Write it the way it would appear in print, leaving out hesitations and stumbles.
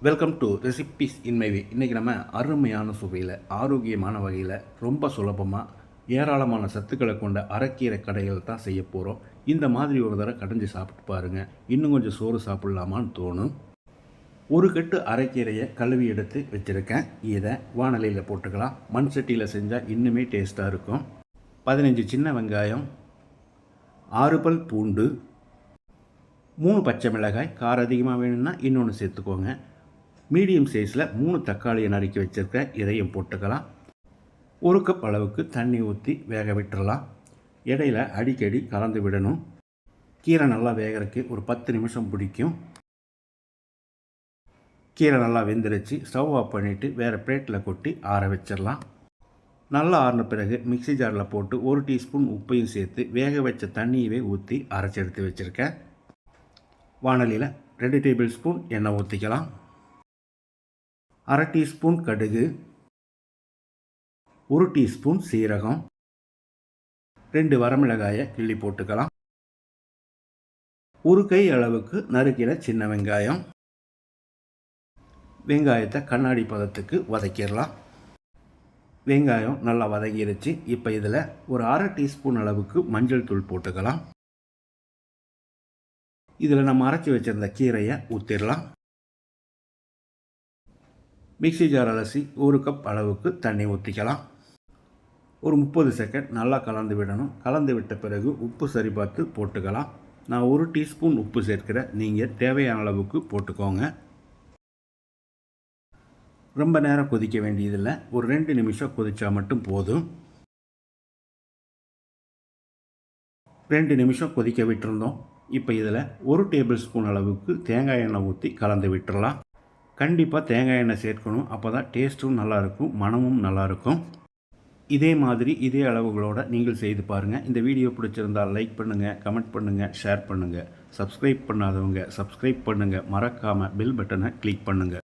Welcome to recipes in my way. இன்றைக்கி நம்ம அருமையான சுவையில் ஆரோக்கியமான வகையில் ரொம்ப சுலபமாக ஏராளமான சத்துக்களை கொண்ட அரைக்கீரை கடைகள் தான் செய்ய போகிறோம். இந்த மாதிரி ஒரு தடவை கடைஞ்சி சாப்பிட்டு பாருங்கள், இன்னும் கொஞ்சம் சோறு சாப்பிட்லாமான்னு தோணும். ஒரு கட்டு அரைக்கீரையை கழுவி எடுத்து வச்சுருக்கேன். இதை வாணலியில் போட்டுக்கலாம். மண் சட்டியில் செஞ்சால் இன்னுமே டேஸ்ட்டாக இருக்கும். 15 சின்ன வெங்காயம், 6 பல் பூண்டு, 3 பச்சை மிளகாய், காரம் அதிகமாக வேணும்னா இன்னொன்று சேர்த்துக்கோங்க. மீடியம் சைஸில் 3 தக்காளியை நறுக்கி வச்சுருக்கேன். இதையும் போட்டுக்கலாம். 1 கப் அளவுக்கு தண்ணி ஊற்றி வேக விட்டுறலாம். இடையில் அடிக்கடி கலந்து விடணும். கீரை நல்லா வேகிறதுக்கு ஒரு 10 நிமிஷம் பிடிக்கும். கீரை நல்லா வெந்துருச்சு. ஸ்டவ் ஆஃப் பண்ணிவிட்டு வேறு பிளேட்டில் கொட்டி ஆற வச்சிடலாம். நல்லா ஆறின பிறகு மிக்ஸி ஜாரில் போட்டு 1 டீஸ்பூன் உப்பையும் சேர்த்து வேக வச்ச தண்ணியவே ஊற்றி அரைச்சி எடுத்து வச்சுருக்கேன். வாணலியில் 2 டேபிள் ஸ்பூன் எண்ணெய் ஊற்றிக்கலாம். 1/2 டீஸ்பூன் கடுகு, 1 டீஸ்பூன் சீரகம், 2 வரமிளகாயை கிள்ளி போட்டுக்கலாம். 1 கை அளவுக்கு நறுக்கிற சின்ன வெங்காயம். வெங்காயத்தை கண்ணாடி பதத்துக்கு வதக்கிடலாம். வெங்காயம் நல்லா வதங்கிருச்சு. இப்போ இதில் ஒரு 1/2 டீஸ்பூன் அளவுக்கு மஞ்சள் தூள் போட்டுக்கலாம். இதில் நம்ம அரைச்சி வச்சிருந்த கீரையை ஊற்றிடலாம். மிக்ஸி ஜார் அலசி 1 கப் அளவுக்கு தண்ணி ஊற்றிக்கலாம். ஒரு 30 செகண்ட் நல்லா கலந்து விடணும். கலந்து விட்ட பிறகு உப்பு சரி பார்த்து போட்டுக்கலாம். நான் 1 டீஸ்பூன் உப்பு சேர்க்கிறேன். நீங்கள் தேவையான அளவுக்கு போட்டுக்கோங்க. ரொம்ப நேரம் கொதிக்க வேண்டியதில்லை. ஒரு 2 நிமிஷம் கொதிச்சா மட்டும் போதும். 2 நிமிஷம் கொதிக்க விட்டுருந்தோம். இப்போ இதில் 1 டேபிள் ஸ்பூன் அளவுக்கு தேங்காய் எண்ணெய் ஊற்றி கலந்து விட்டுறலாம். கண்டிப்பாக தேங்காய் எண்ணெய் சேர்க்கணும். அப்போ தான் டேஸ்ட்டும் நல்லாயிருக்கும், மனமும் நல்லாயிருக்கும். இதே மாதிரி இதே அளவுகளோடு நீங்கள் செய்து பாருங்கள். இந்த வீடியோ பிடிச்சிருந்தால் லைக் பண்ணுங்கள், கமெண்ட் பண்ணுங்கள், ஷேர் பண்ணுங்கள். சப்ஸ்கிரைப் பண்ணாதவங்க சப்ஸ்கிரைப் பண்ணுங்கள். மறக்காமல் பெல் பட்டனை கிளிக் பண்ணுங்கள்.